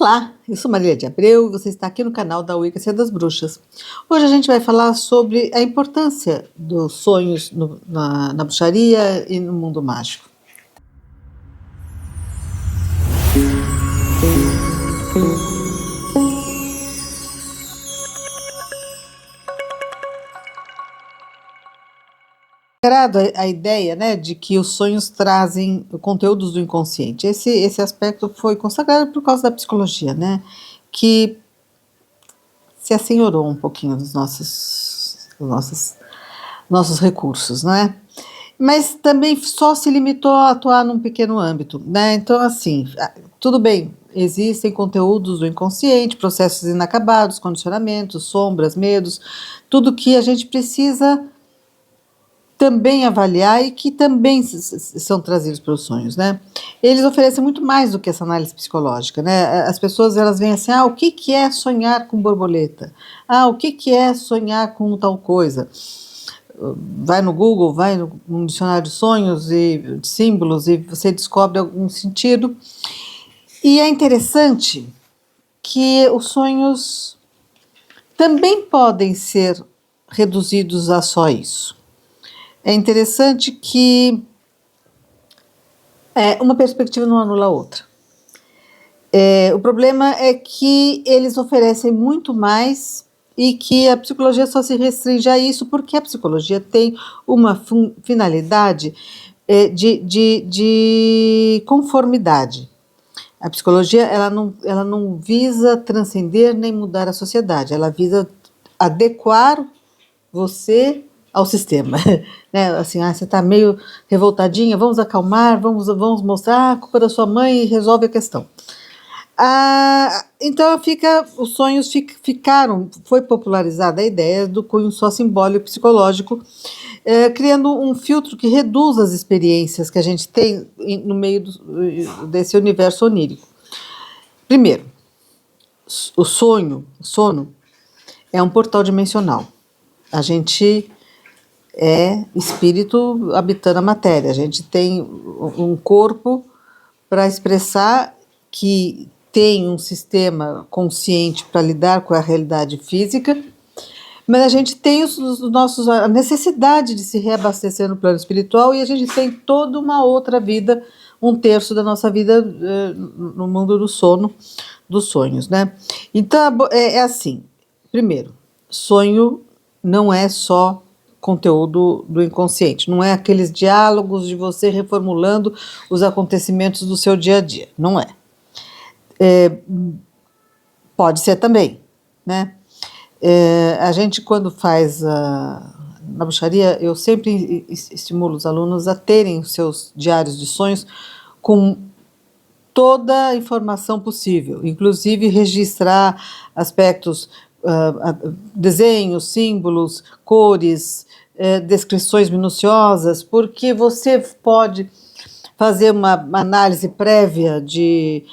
Olá, eu sou Marília de Abreu e você está aqui no canal da Wicca das Bruxas. Hoje a gente vai falar sobre a importância dos sonhos na bruxaria e no mundo mágico. A ideia, né, de que os sonhos trazem conteúdos do inconsciente. Esse aspecto foi consagrado por causa da psicologia, né, que se assenhorou um pouquinho dos nossos recursos, não é? Mas também só se limitou a atuar num pequeno âmbito, né? Então, assim, tudo bem, existem conteúdos do inconsciente, processos inacabados, condicionamentos, sombras, medos, tudo que a gente precisa também avaliar e que também são trazidos pelos sonhos, né? Eles oferecem muito mais do que essa análise psicológica, né? As pessoas, elas veem assim, o que é sonhar com borboleta? O que é sonhar com tal coisa? Vai no Google, vai no dicionário de sonhos e de símbolos e você descobre algum sentido. E é interessante que os sonhos também podem ser reduzidos a só isso. É interessante que uma perspectiva não anula a outra. O problema é que eles oferecem muito mais e que a psicologia só se restringe a isso porque a psicologia tem uma finalidade de conformidade. A psicologia ela não visa transcender nem mudar a sociedade, ela visa adequar você ao sistema, né? Assim, você está meio revoltadinha, vamos acalmar, vamos mostrar a culpa da sua mãe e resolve a questão. Então os sonhos ficaram, foi popularizada a ideia do cunho só simbólico psicológico, criando um filtro que reduz as experiências que a gente tem no meio desse universo onírico. Primeiro, o sono é um portal dimensional. A gente é espírito habitando a matéria, a gente tem um corpo para expressar que tem um sistema consciente para lidar com a realidade física, mas a gente tem a necessidade de se reabastecer no plano espiritual e a gente tem toda uma outra vida, 1/3 da nossa vida no mundo do sono, dos sonhos, né? Então é assim, primeiro, sonho não é só conteúdo do inconsciente, não é aqueles diálogos de você reformulando os acontecimentos do seu dia a dia, não é. Pode ser também, né? A gente, quando faz na bruxaria, eu sempre estimulo os alunos a terem os seus diários de sonhos com toda a informação possível, inclusive registrar aspectos, desenhos, símbolos, cores, descrições minuciosas, porque você pode fazer uma análise prévia de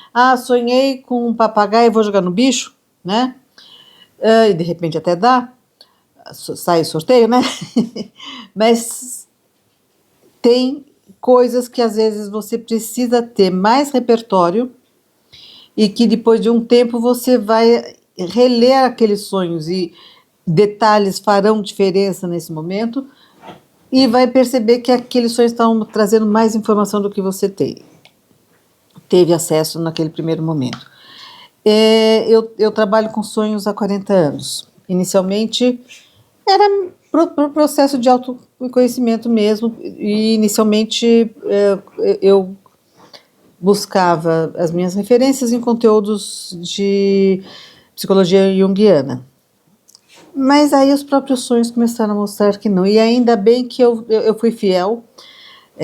sonhei com um papagaio e vou jogar no bicho, né? E de repente até sai sorteio, né? Mas tem coisas que às vezes você precisa ter mais repertório e que depois de um tempo você vai reler aqueles sonhos e detalhes farão diferença nesse momento e vai perceber que aqueles sonhos estão trazendo mais informação do que você teve acesso naquele primeiro momento. Eu trabalho com sonhos há 40 anos. Inicialmente era pro processo de autoconhecimento mesmo, e inicialmente eu buscava as minhas referências em conteúdos de psicologia junguiana. Mas aí os próprios sonhos começaram a mostrar que não, e ainda bem que eu fui fiel.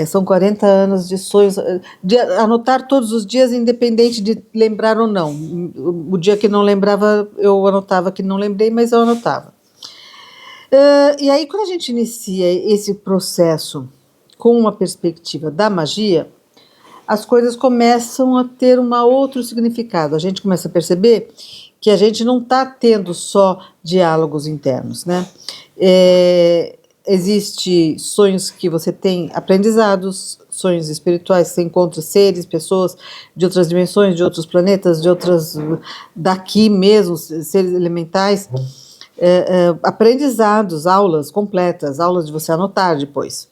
São 40 anos de sonhos, de anotar todos os dias, independente de lembrar ou não. O dia que não lembrava, eu anotava que não lembrei, mas eu anotava. E aí, quando a gente inicia esse processo com uma perspectiva da magia, as coisas começam a ter um outro significado. A gente começa a perceber que a gente não está tendo só diálogos internos, né? existe sonhos que você tem aprendizados, sonhos espirituais, você encontra seres, pessoas de outras dimensões, de outros planetas, de outras, daqui mesmo, seres elementais, aprendizados, aulas completas, aulas de você anotar depois.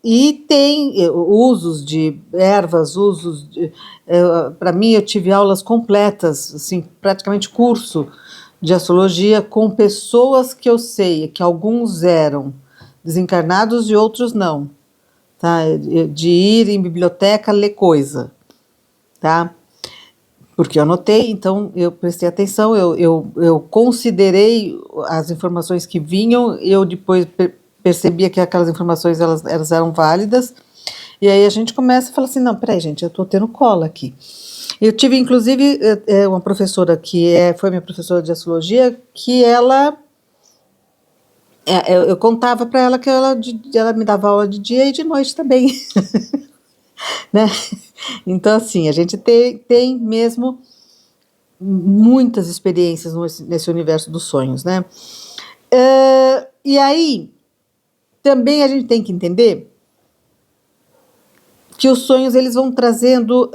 E tem usos de ervas, usos de... para mim, eu tive aulas completas, assim, praticamente curso de astrologia com pessoas que eu sei que alguns eram desencarnados e outros não, tá? De ir em biblioteca ler coisa, tá? Porque eu anotei, então eu prestei atenção, eu considerei as informações que vinham, eu depois percebia que aquelas informações elas eram válidas, e aí a gente começa a falar assim, não, peraí gente, eu estou tendo cola aqui. Eu tive inclusive uma professora que foi minha professora de astrologia, que ela, eu contava para ela que ela me dava aula de dia e de noite também, né? Então assim, a gente tem mesmo muitas experiências nesse universo dos sonhos, né? E aí, também a gente tem que entender que os sonhos, eles vão trazendo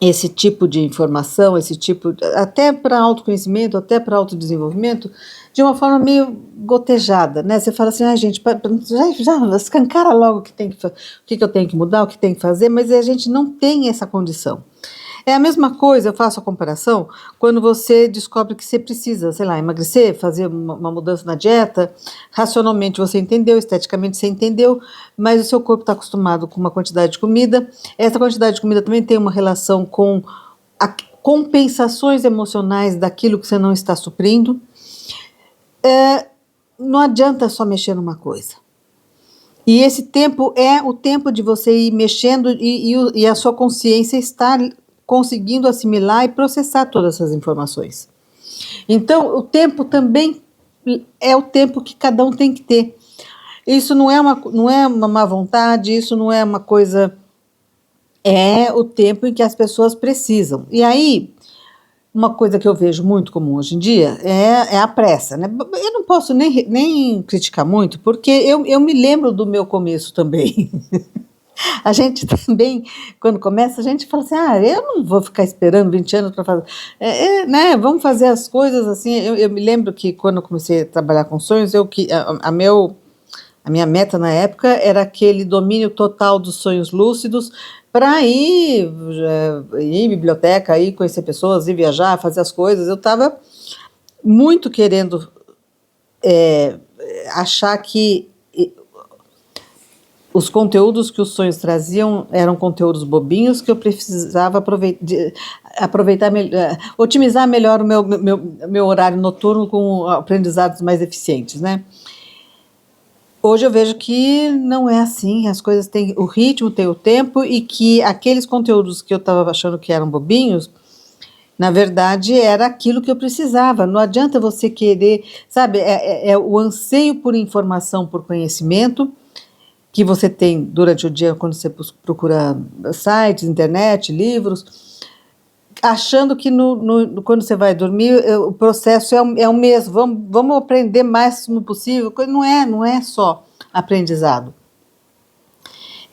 esse tipo de informação, esse tipo, até para autoconhecimento, até para autodesenvolvimento, de uma forma meio gotejada, né? Você fala assim, gente, já escancara logo o que eu tenho que mudar, o que tem que fazer, mas a gente não tem essa condição. É a mesma coisa, eu faço a comparação, quando você descobre que você precisa, sei lá, emagrecer, fazer uma mudança na dieta, racionalmente você entendeu, esteticamente você entendeu, mas o seu corpo está acostumado com uma quantidade de comida, essa quantidade de comida também tem uma relação com compensações emocionais daquilo que você não está suprindo. Não adianta só mexer numa coisa. E esse tempo é o tempo de você ir mexendo e a sua consciência estar conseguindo assimilar e processar todas essas informações. Então, o tempo também é o tempo que cada um tem que ter. Isso não é uma má vontade, isso não é uma coisa... É o tempo em que as pessoas precisam. E aí, uma coisa que eu vejo muito comum hoje em dia é a pressa, né? Eu não posso nem criticar muito, porque eu me lembro do meu começo também. A gente também, quando começa, a gente fala assim, eu não vou ficar esperando 20 anos para fazer, né, vamos fazer as coisas assim. Eu me lembro que quando eu comecei a trabalhar com sonhos, a minha meta na época era aquele domínio total dos sonhos lúcidos, para ir em biblioteca, ir conhecer pessoas, ir viajar, fazer as coisas. Eu estava muito querendo achar que os conteúdos que os sonhos traziam eram conteúdos bobinhos que eu precisava aproveitar otimizar melhor o meu horário noturno com aprendizados mais eficientes, né? Hoje eu vejo que não é assim, as coisas têm o ritmo, tem o tempo, e que aqueles conteúdos que eu estava achando que eram bobinhos, na verdade era aquilo que eu precisava. Não adianta você querer, sabe, é o anseio por informação, por conhecimento, que você tem durante o dia quando você procura sites, internet, livros, achando que quando você vai dormir o processo é o mesmo, vamos aprender o máximo possível. Não é só aprendizado,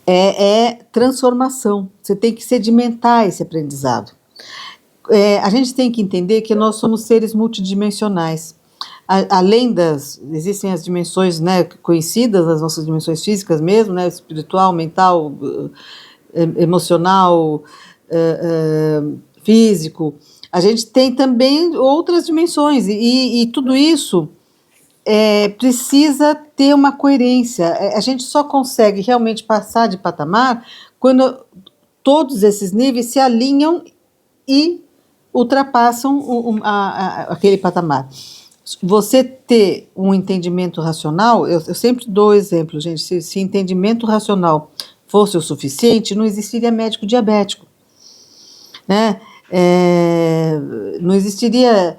é transformação. Você tem que sedimentar esse aprendizado. A gente tem que entender que nós somos seres multidimensionais. Existem as dimensões, né, conhecidas, as nossas dimensões físicas mesmo, né, espiritual, mental, emocional, físico. A gente tem também outras dimensões, e tudo isso precisa ter uma coerência. A gente só consegue realmente passar de patamar quando todos esses níveis se alinham e ultrapassam aquele patamar. Você ter um entendimento racional, eu sempre dou exemplo, gente, se entendimento racional fosse o suficiente, não existiria médico diabético, né? Não existiria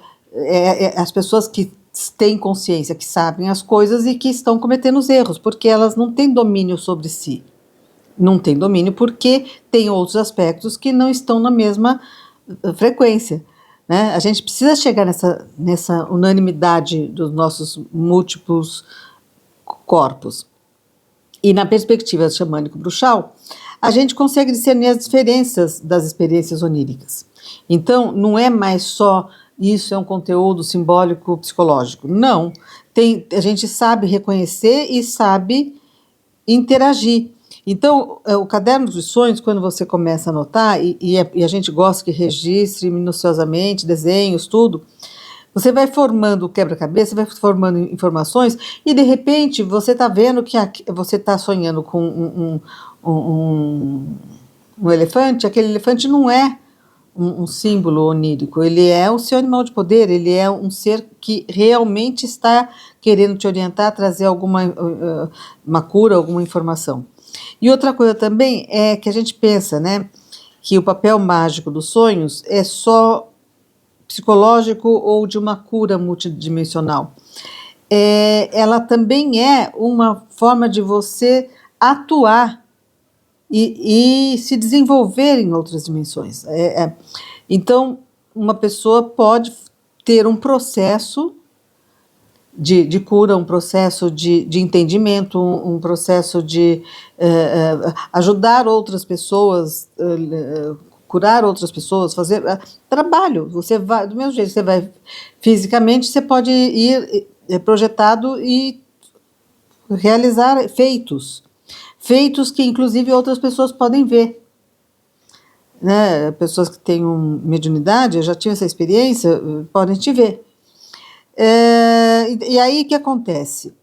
as pessoas que têm consciência, que sabem as coisas e que estão cometendo os erros, porque elas não têm domínio sobre si. Não têm domínio porque tem outros aspectos que não estão na mesma frequência. né? A gente precisa chegar nessa unanimidade dos nossos múltiplos corpos. E na perspectiva xamânico-bruxal, a gente consegue discernir as diferenças das experiências oníricas. Então, não é mais só isso é um conteúdo simbólico psicológico. Não. A gente sabe reconhecer e sabe interagir. Então, o caderno dos sonhos, quando você começa a anotar, e a gente gosta que registre minuciosamente, desenhos, tudo, você vai formando o quebra-cabeça, vai formando informações, e de repente você está vendo que você está sonhando com um elefante, aquele elefante não é um símbolo onírico, ele é o seu animal de poder, ele é um ser que realmente está querendo te orientar, trazer alguma uma cura, alguma informação. E outra coisa também é que a gente pensa, né, que o papel mágico dos sonhos é só psicológico ou de uma cura multidimensional. Ela também é uma forma de você atuar e se desenvolver em outras dimensões. Então, uma pessoa pode ter um processo de cura, um processo de entendimento, um processo de ajudar outras pessoas, curar outras pessoas, fazer trabalho. Você vai, do mesmo jeito que você vai fisicamente, você pode ir projetado e realizar feitos que inclusive outras pessoas podem ver, né? Pessoas que têm mediunidade, eu já tive essa experiência, podem te ver. E aí o que acontece?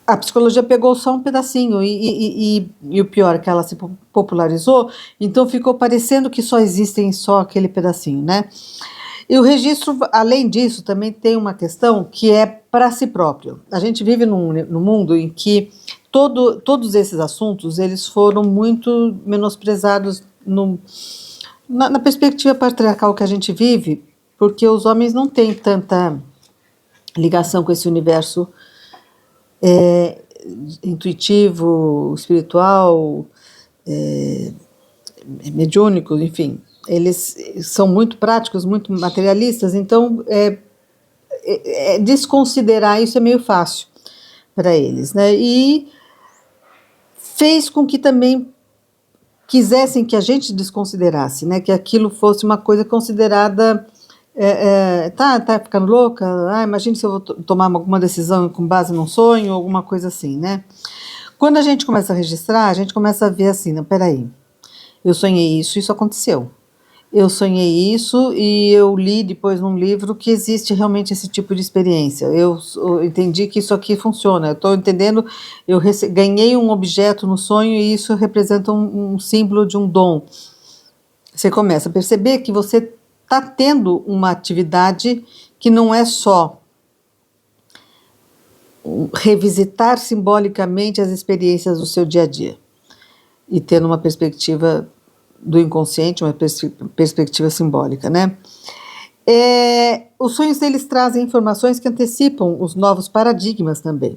A psicologia pegou só um pedacinho e o pior é que ela se popularizou, então ficou parecendo que só existem só aquele pedacinho, né? E o registro, além disso, também tem uma questão que é para si próprio. A gente vive num mundo em que todos esses assuntos eles foram muito menosprezados na perspectiva patriarcal que a gente vive, porque os homens não têm tanta ligação com esse universo intuitivo, espiritual, mediúnico, enfim. Eles são muito práticos, muito materialistas, então desconsiderar isso é meio fácil para eles, né? E fez com que também quisessem que a gente desconsiderasse, né? Que aquilo fosse uma coisa considerada tá ficando louca? Imagina se eu vou tomar alguma decisão com base num sonho, alguma coisa assim, né? Quando a gente começa a registrar, a gente começa a ver assim, não, peraí, eu sonhei isso aconteceu. Eu sonhei isso e eu li depois num livro que existe realmente esse tipo de experiência. Eu entendi que isso aqui funciona. Eu estou entendendo, eu ganhei um objeto no sonho e isso representa um símbolo de um dom. Você começa a perceber que você está tendo uma atividade que não é só revisitar simbolicamente as experiências do seu dia a dia e tendo uma perspectiva do inconsciente, uma perspectiva simbólica, né? Os sonhos deles trazem informações que antecipam os novos paradigmas também.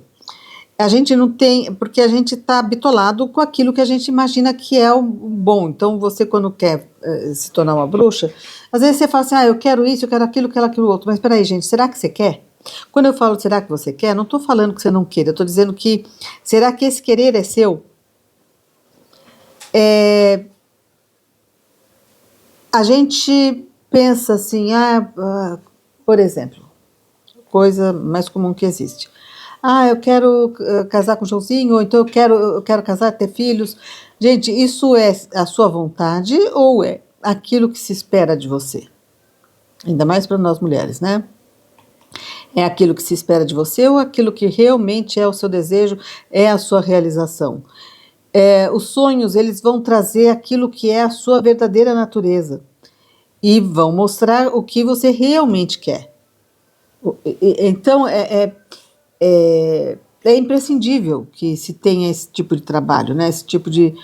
A gente não tem, porque a gente está bitolado com aquilo que a gente imagina que é o bom. Então, você quando quer se tornar uma bruxa, às vezes você fala assim, eu quero isso, eu quero aquilo outro. Mas espera aí, gente, será que você quer? Quando eu falo será que você quer, não estou falando que você não queira, eu estou dizendo que será que esse querer é seu? A gente pensa assim, por exemplo, coisa mais comum que existe. Eu quero casar com o Joãozinho, ou então eu quero casar, ter filhos. Gente, isso é a sua vontade ou é aquilo que se espera de você? Ainda mais para nós mulheres, né? É aquilo que se espera de você ou aquilo que realmente é o seu desejo, é a sua realização? Os sonhos, eles vão trazer aquilo que é a sua verdadeira natureza e vão mostrar o que você realmente quer. Então, é imprescindível que se tenha esse tipo de trabalho, né? Esse tipo de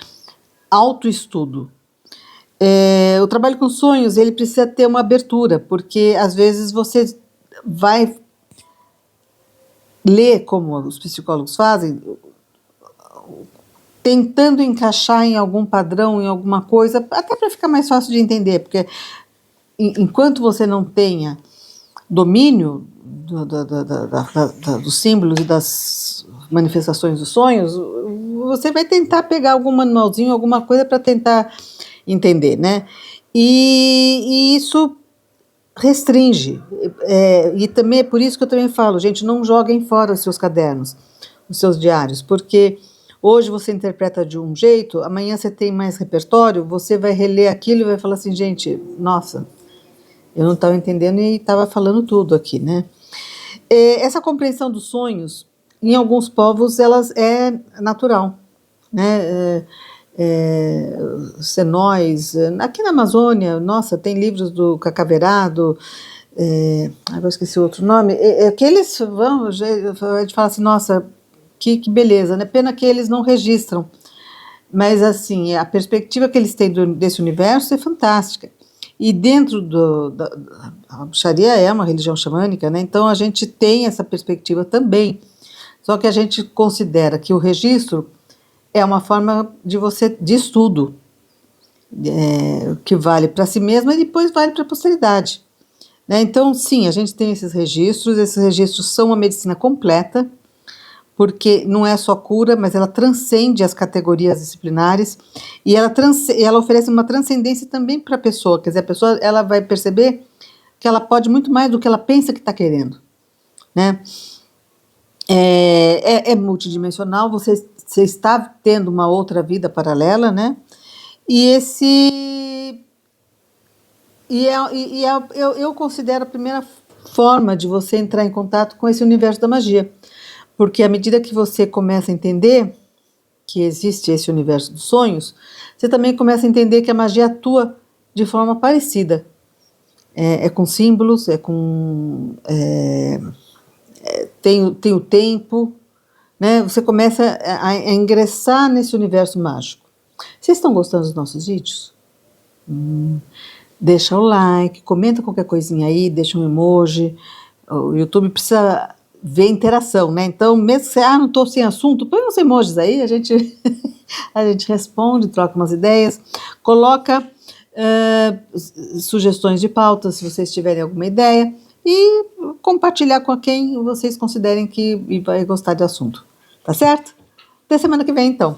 autoestudo. O trabalho com sonhos, ele precisa ter uma abertura, porque às vezes você vai ler, como os psicólogos fazem, tentando encaixar em algum padrão, em alguma coisa, até para ficar mais fácil de entender, porque enquanto você não tenha domínio dos símbolos e das manifestações dos sonhos, você vai tentar pegar algum manualzinho, alguma coisa para tentar entender, né? E isso restringe. E também é por isso que eu também falo, gente, não joguem fora os seus cadernos, os seus diários, porque hoje você interpreta de um jeito, amanhã você tem mais repertório, você vai reler aquilo e vai falar assim, gente, nossa, eu não estava entendendo e estava falando tudo aqui, né? Essa compreensão dos sonhos, em alguns povos, elas é natural, né? Senóis, aqui na Amazônia, nossa, tem livros do Cacaverado, agora esqueci o outro nome, que eles vão, a gente fala assim, nossa, que beleza, né? Pena que eles não registram, mas assim, a perspectiva que eles têm desse universo é fantástica. E dentro a bruxaria é uma religião xamânica, né? Então a gente tem essa perspectiva também. Só que a gente considera que o registro é uma forma de estudo, que vale para si mesma e depois vale para a posteridade, né? Então, sim, a gente tem esses registros são uma medicina completa, porque não é só cura, mas ela transcende as categorias disciplinares e ela oferece uma transcendência também para a pessoa, quer dizer, a pessoa ela vai perceber que ela pode muito mais do que ela pensa que está querendo, né? É multidimensional, você está tendo uma outra vida paralela, né? Eu considero a primeira forma de você entrar em contato com esse universo da magia. Porque à medida que você começa a entender que existe esse universo dos sonhos, você também começa a entender que a magia atua de forma parecida. Com símbolos, tem o tempo, né? Você começa a ingressar nesse universo mágico. Vocês estão gostando dos nossos vídeos? Deixa o like, comenta qualquer coisinha aí, deixa um emoji. O YouTube precisa ver interação, né? Então, mesmo que você, não estou sem assunto, põe uns emojis aí, a gente responde, troca umas ideias, coloca sugestões de pautas, se vocês tiverem alguma ideia, e compartilhar com quem vocês considerem que vai gostar do assunto. Tá certo? Até semana que vem, então.